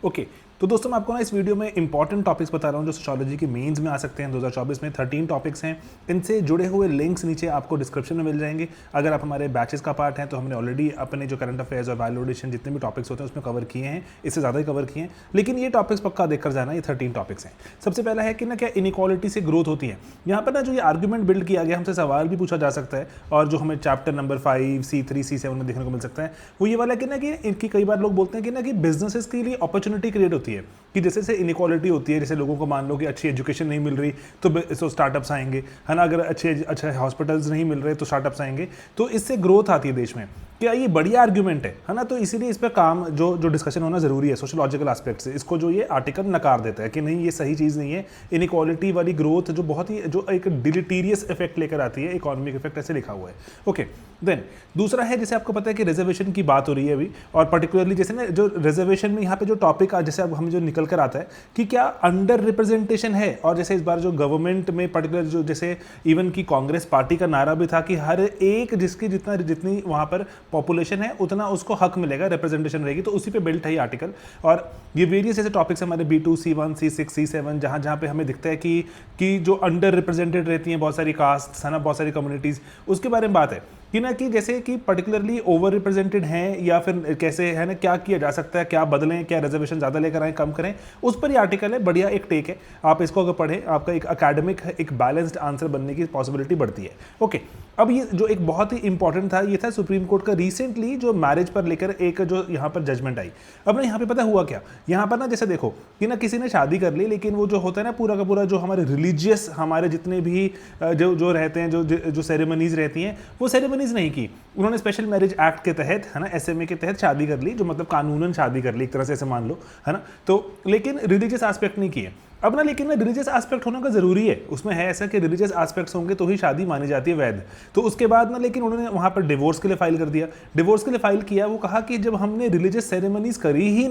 Okay तो दोस्तों मैं आपको ना इस वीडियो में इंपॉर्टेंट टॉपिक्स बता रहा हूँ जो सोशियोलॉजी की मेंस में आ सकते हैं 2024 में 13 टॉपिक्स हैं। इनसे जुड़े हुए लिंक्स नीचे आपको डिस्क्रिप्शन में मिल जाएंगे। अगर आप हमारे बैचेस का पार्ट हैं तो हमने ऑलरेडी अपने जो करंट अफेयर्स और वैल्यूएशन जितने भी टॉपिक्स होते हैं उसमें कवर किए हैं, इससे ज़्यादा ही कवर किए हैं, लेकिन ये टॉपिक्स पक्का देखकर जाना। ये 13 टॉपिक्स हैं। सबसे पहला है कि ना क्या इनइक्वालिटी से ग्रोथ होती है। यहाँ पर ना जो ये आर्ग्यूमेंट बिल्ड किया गया, हमसे सवाल भी पूछा जा सकता है और जो हमें चैप्टर नंबर 5 C3 C7 में देखने को मिल सकता है वो ये वाला कि ना कि इनकी कई बार लोग बोलते हैं कि ना कि बिजनेसेस के लिए अपॉर्चुनिटी क्रिएट होती है कि जैसे से इनइक्वालिटी होती है, जैसे लोगों को मान लो कि अच्छी एजुकेशन नहीं मिल रही तो स्टार्टअप्स आएंगे, है ना। अगर अच्छे हॉस्पिटल्स नहीं मिल रहे तो स्टार्टअप्स आएंगे, तो इससे ग्रोथ आती है देश में। क्या ये बढ़िया आर्ग्यूमेंट है ना। तो इसीलिए इस पर काम जो डिस्कशन होना जरूरी है सोशियोलॉजिकल एस्पेक्ट से। इसको जो ये आर्टिकल नकार देता है कि नहीं ये सही चीज़ नहीं है। इनइक्वालिटी वाली ग्रोथ जो बहुत ही जो एक डिलीटीरियस इफेक्ट लेकर आती है, इकोनॉमिक इफेक्ट ऐसे लिखा हुआ है। ओके देन दूसरा है, जैसे आपको पता है कि रिजर्वेशन की बात हो रही है अभी, और पर्टिकुलरली जैसे ना जो रिजर्वेशन में यहाँ पे जो टॉपिक जैसे अब हम जो निकल कर आता है कि क्या अंडर रिप्रेजेंटेशन है। और जैसे इस बार जो गवर्नमेंट में पर्टिकुलर जो जैसे इवन की कांग्रेस पार्टी का नारा भी था कि हर एक जिसकी जितनी वहाँ पर पॉपुलेशन है उतना उसको हक मिलेगा, रिप्रेजेंटेशन रहेगी। तो उसी पे बिल्ट है ये आर्टिकल। और ये वेरियस ऐसे टॉपिक्स हमारे B2 C1 C6 C7 जहाँ पे हमें दिखता है कि जो अंडर रिप्रेजेंटेड रहती हैं बहुत सारी कास्ट, है ना, बहुत सारी कम्युनिटीज़, उसके बारे में बात है कि ना कि जैसे कि पर्टिकुलरली ओवर रिप्रेजेंटेड हैं या फिर कैसे है ना, क्या किया जा सकता है, क्या बदलें, क्या रिजर्वेशन ज़्यादा लेकर आएँ, कम करें, उस पर ये आर्टिकल है। बढ़िया एक टेक है, आप इसको अगर पढ़ें आपका एक अकेडमिक एक बैलेंस्ड आंसर बनने की पॉसिबिलिटी बढ़ती है। ओके अब ये जो एक बहुत ही इंपॉर्टेंट था, ये था सुप्रीम कोर्ट का रिसेंटली जो मैरिज पर लेकर एक जो यहाँ पर जजमेंट आई। अब ना यहाँ पे पता हुआ क्या, यहाँ पर ना जैसे देखो कि ना किसी ने शादी कर ली, लेकिन वो जो होता है ना पूरा का पूरा जो हमारे रिलीजियस हमारे जितने भी जो रहते हैं, जो सेरेमनीज रहती हैं, वो सेरेमनीज नहीं की उन्होंने। स्पेशल मैरिज एक्ट के तहत, है ना, SMA के तहत शादी कर ली, जो मतलब कानूनन शादी कर ली एक तरह से ऐसे मान लो, है ना। तो लेकिन रिलीजियस एस्पेक्ट नहीं किए। अब ना लेकिन ना रिलीजियस एस्पेक्ट होने का जरूरी है, उसमें है ऐसा कि रिलीजियस एस्पेक्ट्स होंगे तो ही शादी मानी जाती है वैध। तो उसके बाद ना लेकिन उन्होंने वहां पर डिवोर्स के लिए फाइल कर दिया। डिवोर्स के लिए फाइल किया, वो कहा कि जब हमने रिलीजियस सेरेमनीज करी ही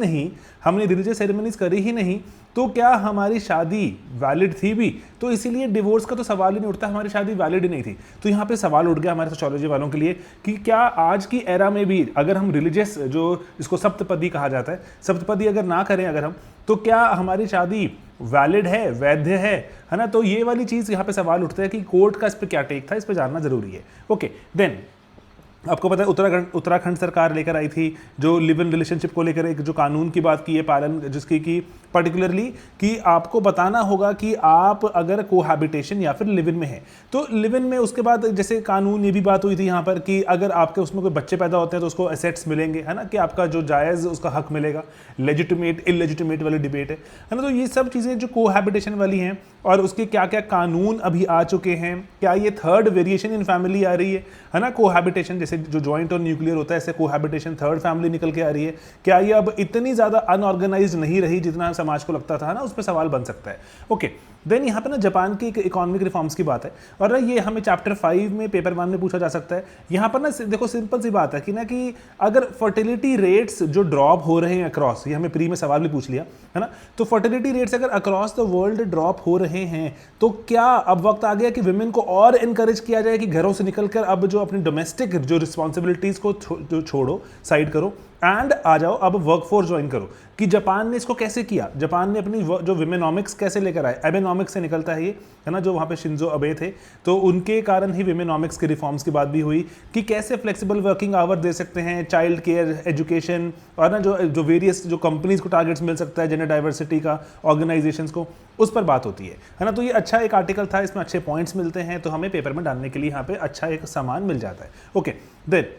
नहीं तो क्या हमारी शादी वैलिड थी भी। तो इसीलिए डिवोर्स का तो सवाल ही नहीं उठता, हमारी शादी वैलिड ही नहीं थी। तो यहाँ पे सवाल उठ गया हमारे सोशियोलॉजी वालों के लिए कि क्या आज की एरा में भी अगर हम रिलीजियस जो इसको सप्तपदी कहा जाता है, सप्तपदी अगर ना करें अगर हम, तो क्या हमारी शादी वैलिड है, वैध है ना। तो ये वाली चीज़ यहाँ पे सवाल उठता है कि कोर्ट का इस पर क्या टेक था, इस पर जानना जरूरी है। ओके देन आपको पता है उत्तराखंड सरकार लेकर आई थी जो लिव इन रिलेशनशिप को लेकर एक जो कानून की बात की है पालन, जिसकी की पर्टिकुलरली कि आपको बताना होगा कि आप अगर कोहैबिटेशन या फिर लिव इन में है तो लिव इन में, उसके बाद जैसे कानून ये भी बात हुई थी यहाँ पर कि अगर आपके उसमें कोई बच्चे पैदा होते हैं तो उसको एसेट्स मिलेंगे, है ना, कि आपका जो जायज़ उसका हक मिलेगा। लेजिटिमेट इलेजिटिमेट वाली डिबेट है ना। तो ये सब चीज़ें जो कोहैबिटेशन वाली हैं और उसके क्या क्या कानून अभी आ चुके हैं, क्या ये थर्ड वेरिएशन इन फैमिली आ रही है ना। कोहैबिटेशन जैसे जो जॉइंट और न्यूक्लियर होता है, ऐसे कोहैबिटेशन थर्ड फैमिली निकल के आ रही है। क्या ये अब इतनी ज़्यादा अनऑर्गेनाइज्ड नहीं रही जितना समाज को लगता था ना, उस पर सवाल बन सकता है। ओके देन यहाँ पे ना जापान की इकोनॉमिक रिफॉर्म्स की बात है और ना ये हमें चैप्टर 5 में पेपर 1 में पूछा जा सकता है। यहाँ पर ना देखो सिंपल सी बात है कि ना कि अगर फर्टिलिटी रेट्स जो ड्रॉप हो रहे हैं अक्रॉस, ये हमें प्री में सवाल भी पूछ लिया, है ना। तो फर्टिलिटी रेट्स अगर अक्रॉस द वर्ल्ड ड्रॉप हो रहे हैं तो क्या अब वक्त आ गया कि विमेन को और इनकरेज किया जाए कि घरों से निकलकर अब जो अपनी डोमेस्टिक जो रिस्पॉन्सिबिलिटीज को जो छोड़ो, साइड करो एंड आ जाओ अब वर्कफोर्स ज्वाइन करो। कि जापान ने इसको कैसे किया, जापान ने अपनी जो विमेनॉमिक्स कैसे लेकर आए, एबेनॉमिक्स से निकलता है ये, है ना, जो वहाँ पे शिंजो अबे थे, तो उनके कारण ही विमेनॉमिक्स के रिफॉर्म्स की बात भी हुई कि कैसे फ्लेक्सिबल वर्किंग आवर दे सकते हैं, चाइल्ड केयर, एजुकेशन, और ना जो वेरियस जो कंपनीज को टारगेट्स मिल सकता है जेंडर डाइवर्सिटी का, ऑर्गेनाइजेशंस को, उस पर बात होती है ना। तो ये अच्छा एक आर्टिकल था, इसमें अच्छे पॉइंट्स मिलते हैं, तो हमें पेपर में डालने के लिए यहाँ पे अच्छा एक सामान मिल जाता है। ओके देन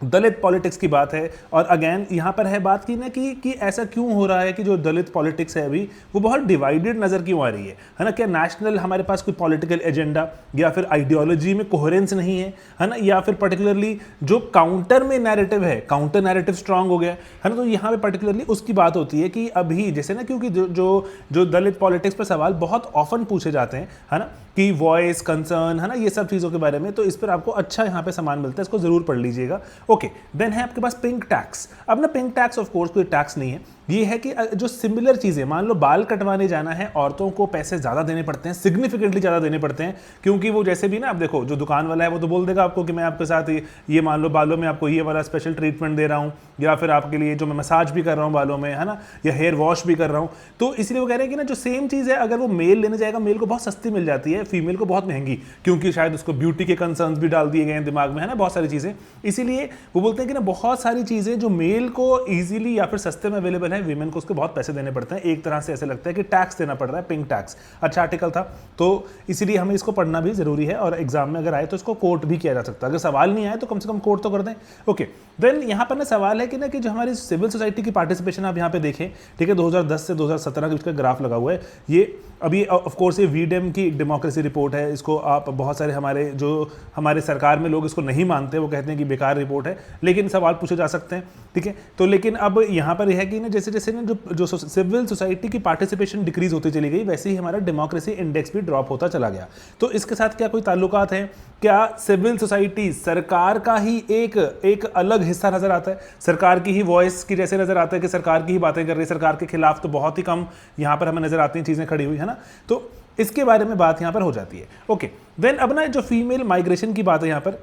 दलित पॉलिटिक्स की बात है और अगेन यहाँ पर है बात की ना कि ऐसा क्यों हो रहा है कि जो दलित पॉलिटिक्स है अभी वो बहुत डिवाइडेड नज़र क्यों आ रही है ना। क्या नेशनल हमारे पास कोई पॉलिटिकल एजेंडा या फिर आइडियोलॉजी में कोहेरेंस नहीं है ना, या फिर पर्टिकुलरली जो काउंटर में नैरेटिव है, काउंटर नैरेटिव स्ट्रांग हो गया है ना। तो यहाँ पे पर्टिकुलरली उसकी बात होती है कि अभी जैसे ना, क्योंकि जो दलित पॉलिटिक्स पर सवाल बहुत ऑफन पूछे जाते हैं, है ना, कि वॉइस कंसर्न, है ना, ये सब चीज़ों के बारे में, तो इस पर आपको अच्छा यहाँ पे सामान मिलता है, इसको ज़रूर पढ़ लीजिएगा। ओके, देन है आपके पास पिंक टैक्स। अब ना पिंक टैक्स ऑफ कोर्स कोई टैक्स नहीं है, ये है कि जो सिमिलर चीज़ें, मान लो बाल कटवाने जाना है, औरतों को पैसे ज़्यादा देने पड़ते हैं, सिग्निफिकेंटली ज़्यादा देने पड़ते हैं, क्योंकि वो जैसे भी ना, आप देखो जो दुकान वाला है वो तो बोल देगा आपको कि मैं आपके साथ ये मान लो बालों में आपको ये वाला स्पेशल ट्रीटमेंट दे रहा हूँ, या फिर आपके लिए जो मैं मसाज भी कर रहा हूँ बालों में, है ना, या हेयर वॉश भी कर रहा हूँ। तो इसलिए वो कह रहे हैं कि ना जो सेम चीज़ है अगर वो मेल लेने जाएगा, मेल को बहुत सस्ती मिल जाती है, फीमेल को बहुत महंगी, क्योंकि शायद उसको ब्यूटी के कंसर्न्स भी डाल दिए गए हैं दिमाग में, है ना, बहुत सारी चीज़ें। इसीलिए वो बोलते हैं कि ना बहुत सारी चीज़ें जो मेल को ईजिली या फिर सस्ते में अवेलेबल है, वीमेन को उसके बहुत पैसे देने पड़ते हैं। एक तरह से ऐसे लगता है कि टैक्स देना पड़ रहा है, पिंक टैक्स। अच्छा आर्टिकल था, तो इसीलिए हमें इसको पढ़ना भी जरूरी है, और एग्जाम में अगर आए तो इसको कोट भी किया जा सकता है। अगर सवाल नहीं आए तो कम से कम कोट तो कर दें। ओके, देन यहाँ पर ना सवाल है कि जो हमारी सिविल सोसाइटी की पार्टिसिपेशन आप यहाँ पे देखें, ठीक है, 2010 से 2017 का इसका ग्राफ लगा हुआ है। ये अभी ऑफ कोर्स ये वीडेम की डेमोक्रेसी रिपोर्ट है, इसको आप बहुत सारे हमारे सरकार में लोग इसको नहीं मानते, वो कहते हैं कि बेकार रिपोर्ट है, लेकिन सवाल पूछे जा सकते हैं, ठीक है। तो लेकिन अब यहाँ पर यह है कि ना जैसे जैसे ना जो सिविल सोसाइटी की पार्टिसिपेशन डिक्रीज होती चली गई, वैसे ही हमारा डेमोक्रेसी इंडेक्स भी ड्रॉप होता चला गया। तो इसके साथ क्या कोई ताल्लुकात हैं? क्या सिविल सोसाइटी सरकार का ही एक अलग हिस्सा नजर आता है, सरकार की ही वॉइस की जैसे नजर आता है कि सरकार की ही बातें कर रही है, सरकार के खिलाफ तो बहुत ही कम यहाँ पर हमें नजर आती हैं चीजें खड़ी हुई, है ना। तो इसके बारे में बात यहाँ पर हो जाती है। ओके, देन अब ना जो फीमेल माइग्रेशन की बात है यहाँ पर,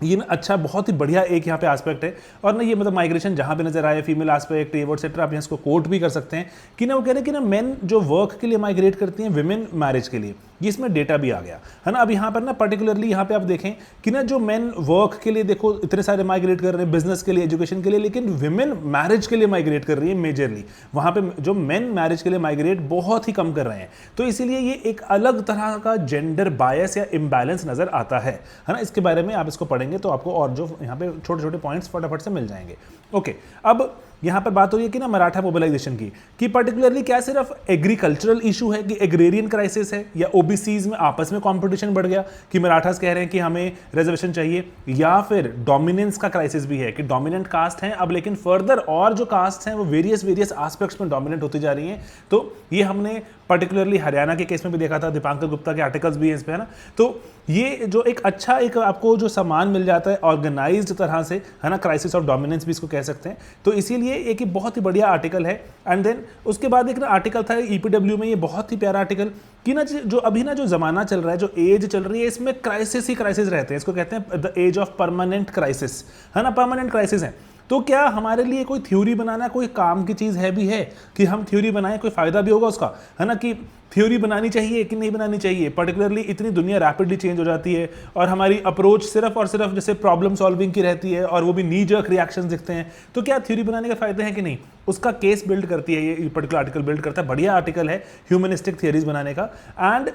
ये ना अच्छा बहुत ही बढ़िया एक यहाँ पे एस्पेक्ट है, और ना ये मतलब माइग्रेशन जहाँ पे नजर आए, फीमेल एस्पेक्ट एटसेट्रा, आप यहाँ इसको कोट भी कर सकते हैं कि ना वो कह रहे हैं कि ना मेन जो वर्क के लिए माइग्रेट करती हैं, विमेन मैरिज के लिए, ये इसमें डेटा भी आ गया है ना। अब यहाँ पर ना पर्टिकुलरली यहाँ पे आप देखें कि ना जो मेन वर्क के लिए देखो इतने सारे माइग्रेट कर रहे हैं, बिजनेस के लिए, एजुकेशन के लिए, लेकिन विमेन मैरिज के लिए माइग्रेट कर रही है मेजरली। वहाँ पे जो मेन मैरिज के लिए माइग्रेट बहुत ही कम कर रहे हैं, तो इसीलिए ये एक अलग तरह का जेंडर बायस या इम्बैलेंस नजर आता है ना। इसके बारे में आप इसको पढ़ेंगे तो आपको और जो यहाँ पे छोटे छोटे पॉइंट्स फटाफट से मिल जाएंगे। ओके, अब यहाँ पर बात हो रही है कि ना मराठा मोबिलाइजेशन की, कि पर्टिकुलरली क्या सिर्फ एग्रीकल्चरल इशू है कि एग्रेरियन क्राइसिस है, या ओबीसीज में आपस में कंपटीशन बढ़ गया कि मराठास कह रहे हैं कि हमें रिजर्वेशन चाहिए, या फिर डोमिनेंस का क्राइसिस भी है कि डोमिनेंट कास्ट हैं अब, लेकिन फर्दर और जो कास्ट हैं वो वेरियस एस्पेक्ट्स में डोमिनेंट होती जा रही हैं। तो ये हमने पर्टिकुलरली हरियाणा के केस में भी देखा था, दीपांकर गुप्ता के आर्टिकल्स भी हैं इस पे, है ना। तो ये जो एक अच्छा एक आपको जो सामान मिल जाता है ऑर्गेनाइज्ड तरह से, है ना, क्राइसिस ऑफ डोमिनेंस भी इसको कह सकते हैं। तो इसीलिए एक बहुत ही बढ़िया आर्टिकल है। एंड देन उसके बाद एक ना आर्टिकल था ईपीडब्ल्यू में, ये बहुत ही प्यारा आर्टिकल कि ना जो अभी ना जो जमाना चल रहा है, जो एज चल रही है, इसमें क्राइसिस ही क्राइसिस रहते हैं। इसको कहते हैं the age of permanent crisis, है ना, परमानेंट क्राइसिस है। तो क्या हमारे लिए कोई थ्योरी बनाना कोई काम की चीज़ है भी है कि हम थ्योरी बनाएं, कोई फ़ायदा भी होगा उसका, है ना, कि थ्योरी बनानी चाहिए कि नहीं बनानी चाहिए। पर्टिकुलरली इतनी दुनिया रैपिडली चेंज हो जाती है, और हमारी अप्रोच सिर्फ और सिर्फ जैसे प्रॉब्लम सॉल्विंग की रहती है, और वो भी नी जर्क रिएक्शंस दिखते हैं। तो क्या थ्योरी बनाने के फायदे हैं कि नहीं, उसका केस बिल्ड करती है ये पर्टिकुलर आर्टिकल, बिल्ड करता है। बढ़िया आर्टिकल है ह्यूमनिस्टिक थियरीज बनाने का। एंड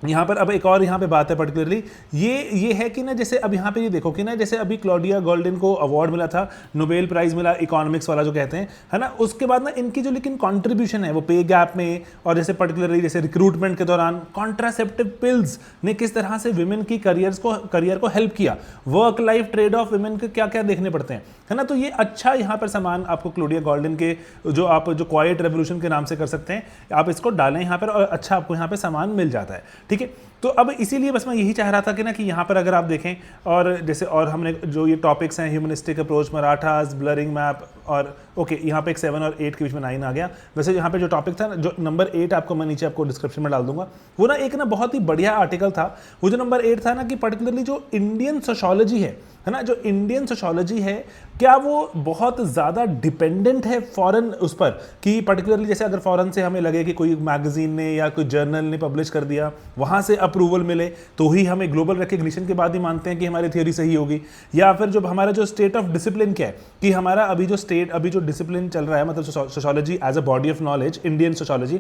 यहाँ पर अब एक और यहाँ पे बात है पर्टिकुलरली ये है कि ना जैसे अब यहाँ पे ये देखो कि ना जैसे अभी क्लॉडिया गोल्डन को अवार्ड मिला था, नोबेल प्राइज मिला इकोनॉमिक्स वाला जो कहते हैं, है ना। उसके बाद ना इनकी जो लेकिन कंट्रीब्यूशन है वो पे गैप में, और जैसे पर्टिकुलरली जैसे रिक्रूटमेंट के दौरान कॉन्ट्रासेप्टिव पिल्स ने किस तरह से विमेन की करियर को हेल्प किया, work life trade off women के क्या क्या देखने पड़ते हैं, है ना। तो ये अच्छा यहाँ पर सामान आपको क्लॉडिया गोल्डन के जो क्वाइट रेवोल्यूशन के नाम से कर सकते हैं, आप इसको डालें यहाँ पर, और अच्छा आपको यहाँ पे सामान मिल जाता है, ठीक है। तो अब इसीलिए बस मैं यही चाह रहा था कि ना कि यहाँ पर अगर आप देखें, और जैसे और हमने जो ये टॉपिक्स हैं, humanistic approach, Marathas, blurring map, और ओके यहाँ पे एक 7 और 8 के बीच में 9 आ गया। वैसे यहाँ पे जो टॉपिक था, जो नंबर 8 आपको मैं नीचे आपको डिस्क्रिप्शन में डाल दूंगा, वो ना एक ना बहुत ही बढ़िया आर्टिकल था। वो जो नंबर 8 था ना, कि पर्टिकुलरली जो इंडियन सोशोलॉजी है ना, जो इंडियन सोशोलॉजी है, क्या वो बहुत ज़्यादा डिपेंडेंट है फॉरेन उस पर, कि पर्टिकुलरली जैसे अगर फॉरेन से हमें लगे कि कोई मैगजीन ने या कोई जर्नल ने पब्लिश कर दिया, वहाँ से अप्रूवल मिले, तो ही हमें ग्लोबल रिकग्निशन के बाद ही मानते हैं कि हमारी थ्योरी सही होगी। या फिर जब हमारा जो स्टेट ऑफ डिसिप्लिन क्या है, कि हमारा अभी जो डिसिप्लिन चल रहा है, मतलब sociology as a body of knowledge, Indian sociology,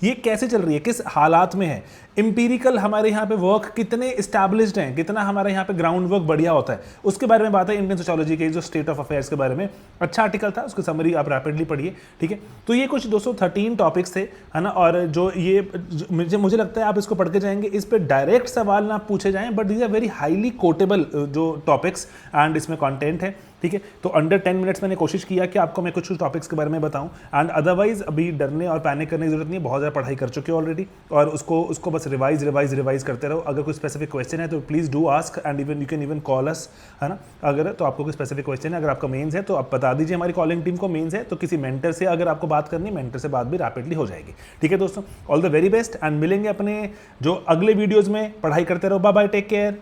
ये कैसे चल रही है, किस हालात में है, इंपीरिकल हमारे यहाँ पे वर्क कितने इस्टेब्लिश्ड हैं, कितना हमारे यहाँ पे ग्राउंड वर्क बढ़िया होता है, उसके बारे में बात है इंडियन सोशोलॉजी के जो स्टेट ऑफ अफेयर्स के बारे में। अच्छा आर्टिकल था, उसकी समरी आप रैपिडली पढ़िए, ठीक है। तो ये कुछ 213 टॉपिक्स थे, है ना, और जो ये मुझे लगता है आप इसको पढ़ के जाएंगे, इस पर डायरेक्ट सवाल ना पूछे जाएं, but these are very highly quotable जो टॉपिक्स एंड इसमें कॉन्टेंट है, ठीक ठीक है। तो अंडर 10 मिनट्स मैंने कोशिश किया कि आपको मैं कुछ टॉपिक्स के बारे में बताऊं, एंड अदरवाइज अभी डरने और पैनिक करने की जरूरत नहीं है, बहुत ज़्यादा पढ़ाई कर चुके हो ऑलरेडी, और उसको बस रिवाइज करते रहो। अगर कोई स्पेसिफिक क्वेश्चन है तो please do ask, and even you can even call अस, है ना। अगर तो आपको कोई स्पेसिफिक क्वेश्चन है, अगर आपका मेंस है तो आप बता दीजिए हमारी कॉलिंग टीम को, मेंस है तो किसी मेंटर से अगर आपको बात करनी है, मेंटर से बात भी रैपिडली हो जाएगी। ठीक है दोस्तों, all the very best, and मिलेंगे अपने जो अगले वीडियोज़ में। पढ़ाई करते रहो, बाय बाय, टेक केयर।